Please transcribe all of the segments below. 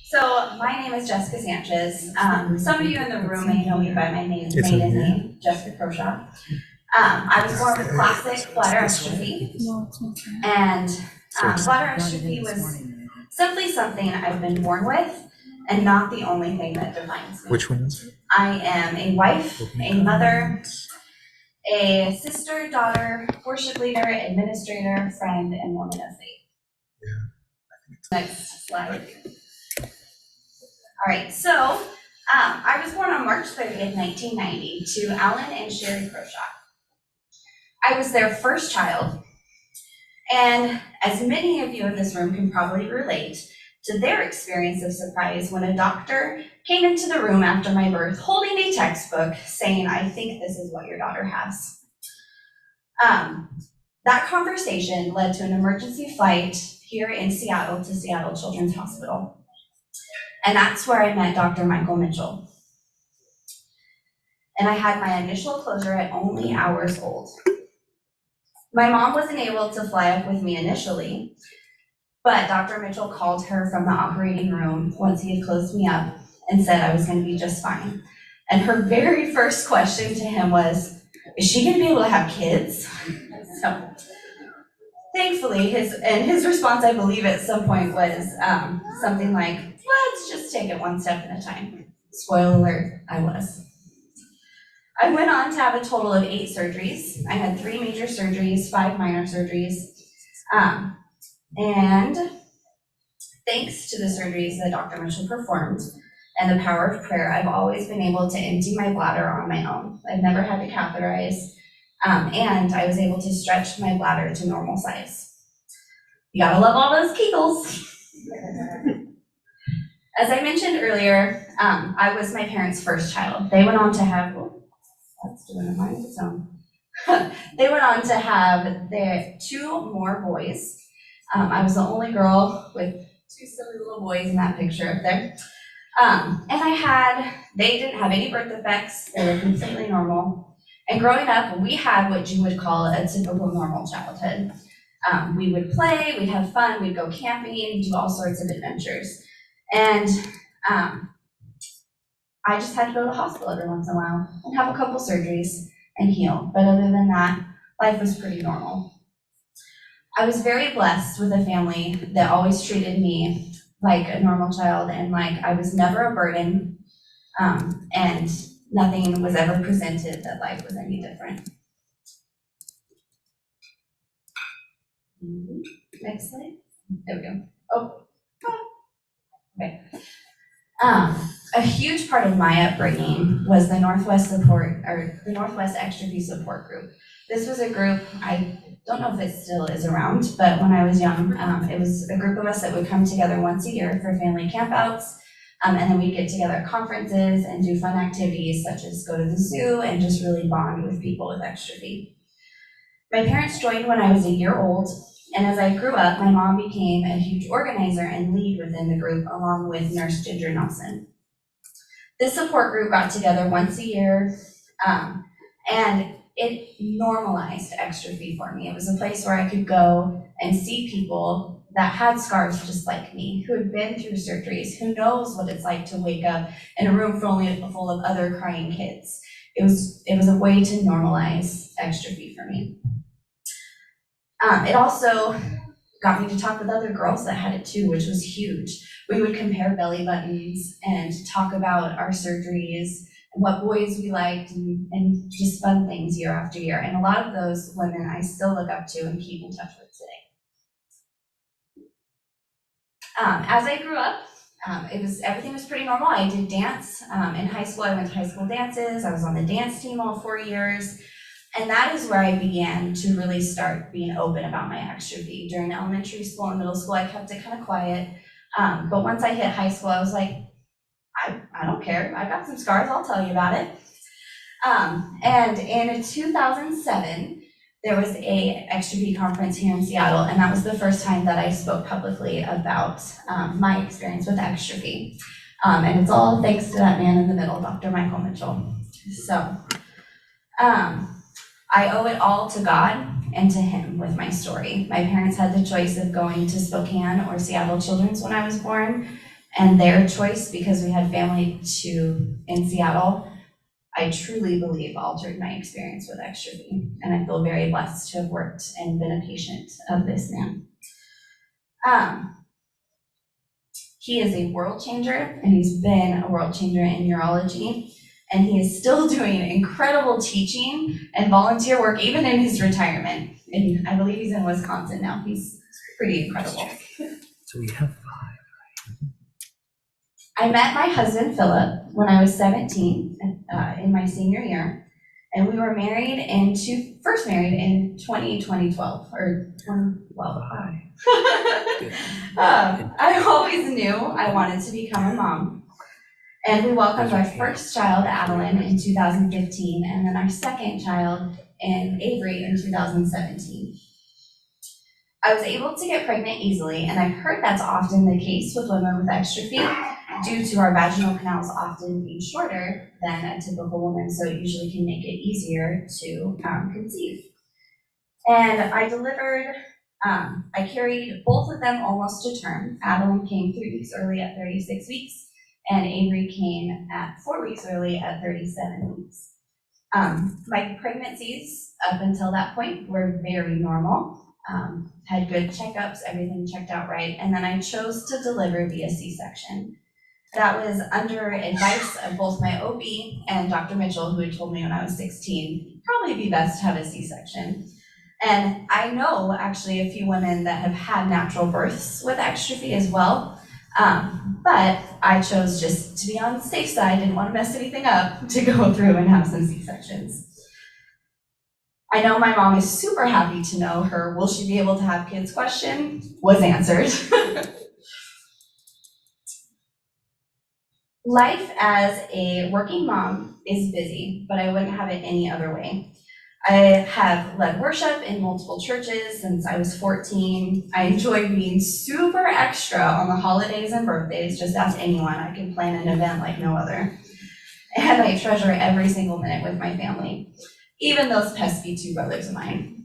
So my name is Jessica Sanchez. Some of you in the room may know me by my maiden name, Jessica Croshaw. I was born with classic bladder exstrophy, and bladder exstrophy was simply something I've been born with, and not the only thing that defines me. Which one is it? I am a wife, a mother, a sister, daughter, worship leader, administrator, friend, and woman of faith. Yeah. Next slide. All right, so I was born on March 30th, 1990 to Alan and Sherry Croshaw. I was their first child, and as many of you in this room can probably relate to their experience of surprise when a doctor came into the room after my birth holding a textbook saying, "I think this is what your daughter has." That conversation led to an emergency flight here in Seattle to Seattle Children's Hospital. And that's where I met Dr. Michael Mitchell. And I had my initial closure at only hours old. My mom wasn't able to fly up with me initially, but Dr. Mitchell called her from the operating room once he had closed me up and said I was going to be just fine. And her very first question to him was, "Is she going to be able to have kids?" So thankfully, his response, I believe at some point, was something like, "Let's just take it one step at a time." Spoiler alert, I was. I went on to have a total of 8 surgeries. I had 3 major surgeries, 5 minor surgeries. And thanks to the surgeries that Dr. Mitchell performed and the power of prayer, I've always been able to empty my bladder on my own. I've never had to catheterize, and I was able to stretch my bladder to normal size. You gotta love all those Kegels. As I mentioned earlier, I was my parents' first child. They went on to have, that's doing a mind of its own. They went on to have their 2 more boys. I was the only girl with 2 silly little boys in that picture up there. And they didn't have any birth defects. They were completely normal. And growing up, we had what you would call a typical normal childhood. We would play, we'd have fun, we'd go camping, do all sorts of adventures. And I just had to go to the hospital every once in a while and have a couple surgeries and heal. But other than that, life was pretty normal. I was very blessed with a family that always treated me like a normal child and like I was never a burden, and nothing was ever presented that life was any different. Next slide. There we go. Oh. Okay. A huge part of my upbringing was the Northwest Exstrophy Support Group. This was a group, I don't know if it still is around, but when I was young, it was a group of us that would come together once a year for family campouts, and then we'd get together at conferences and do fun activities such as go to the zoo and just really bond with people with exstrophy. My parents joined when I was a year old, and as I grew up, my mom became a huge organizer and lead within the group along with Nurse Ginger Nelson. This support group got together once a year, and it normalized exstrophy for me. It was a place where I could go and see people that had scars just like me, who had been through surgeries, who knows what it's like to wake up in a room full of other crying kids. It was a way to normalize exstrophy for me. It also got me to talk with other girls that had it too, which was huge. We would compare belly buttons and talk about our surgeries and what boys we liked and just fun things year after year. And a lot of those women I still look up to and keep in touch with today. As I grew up, everything was pretty normal. I did dance. In high school, I went to high school dances. I was on the dance team all 4 years. And that is where I began to really start being open about my exstrophy. During elementary school and middle school, I kept it kind of quiet. But once I hit high school, I was like, I don't care. I got some scars. I'll tell you about it. And in 2007, there was a exstrophy conference here in Seattle, and that was the first time that I spoke publicly about my experience with exstrophy. And it's all thanks to that man in the middle, Dr. Michael Mitchell. So I owe it all to God and to him with my story. My parents had the choice of going to Spokane or Seattle Children's when I was born, and their choice, because we had family in Seattle, I truly believe altered my experience with Exstrophy, and I feel very blessed to have worked and been a patient of this man. He is a world changer, and he's been a world changer in urology, and he is still doing incredible teaching and volunteer work even in his retirement. And I believe he's in Wisconsin now. He's pretty incredible. So we have 5. I met my husband, Philip, when I was 17, in my senior year, and we were first married in 2012, or 2012. I always knew I wanted to become a mom, and we welcomed our first child, Adeline, in 2015, and then our second child, Avery, in 2017. I was able to get pregnant easily, and I've heard that's often the case with women with exstrophy due to our vaginal canals often being shorter than a typical woman, so it usually can make it easier to conceive. And I delivered, I carried both of them almost to term. Adeline came 3 weeks early at 36 weeks, and Avery came at 4 weeks early at 37 weeks. My pregnancies up until that point were very normal. Had good checkups, everything checked out right, and then I chose to deliver via C-section. That was under advice of both my OB and Dr. Mitchell, who had told me when I was 16, it'd probably be best to have a C-section. And I know actually a few women that have had natural births with exstrophy as well, but I chose, just to be on the safe side, didn't want to mess anything up, to go through and have some C-sections. I know my mom is super happy to know her "will she be able to have kids" question was answered. Life as a working mom is busy, but I wouldn't have it any other way. I have led worship in multiple churches since I was 14. I enjoy being super extra on the holidays and birthdays. Just ask anyone, I can plan an event like no other. And I treasure every single minute with my family, even those pesky 2 brothers of mine.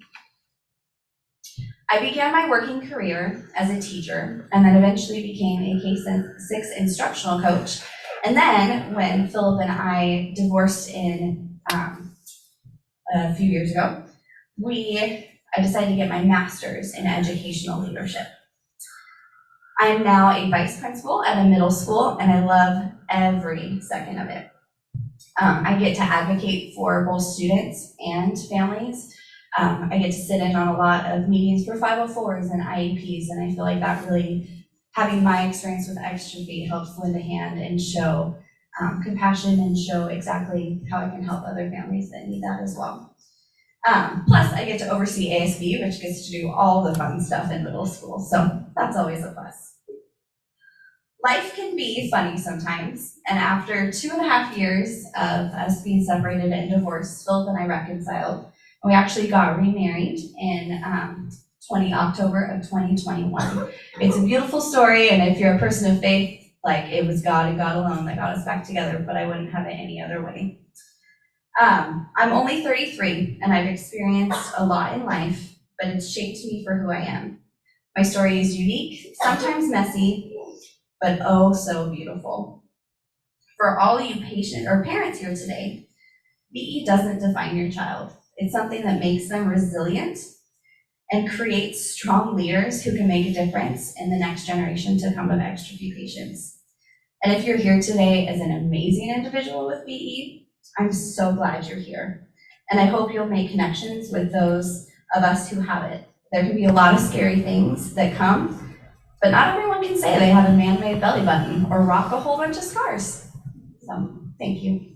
I began my working career as a teacher, and then eventually became a K-6 instructional coach. And then when Philip and I divorced in a few years ago, I decided to get my master's in educational leadership. I am now a vice principal at a middle school, and I love every second of it. I get to advocate for both students and families. I get to sit in on a lot of meetings for 504s and IEPs, and I feel like that really, having my experience with exstrophy, helps lend a hand and show compassion and show exactly how I can help other families that need that as well. Plus, I get to oversee ASB, which gets to do all the fun stuff in middle school, so that's always a plus. Life can be funny sometimes, and after 2.5 years of us being separated and divorced, Philip and I reconciled, and we actually got remarried in October of 2021. It's a beautiful story, and if you're a person of faith, like, it was God and God alone that got us back together, but I wouldn't have it any other way. I'm only 33, and I've experienced a lot in life, but it's shaped me for who I am. My story is unique, sometimes messy, but oh so beautiful. For all you parents here today, BE doesn't define your child. It's something that makes them resilient and creates strong leaders who can make a difference in the next generation to come of exstrophy patients. And if you're here today as an amazing individual with BE, I'm so glad you're here. And I hope you'll make connections with those of us who have it. There can be a lot of scary things that come, but not everyone can say they have a man-made belly button or rock a whole bunch of scars. So, thank you.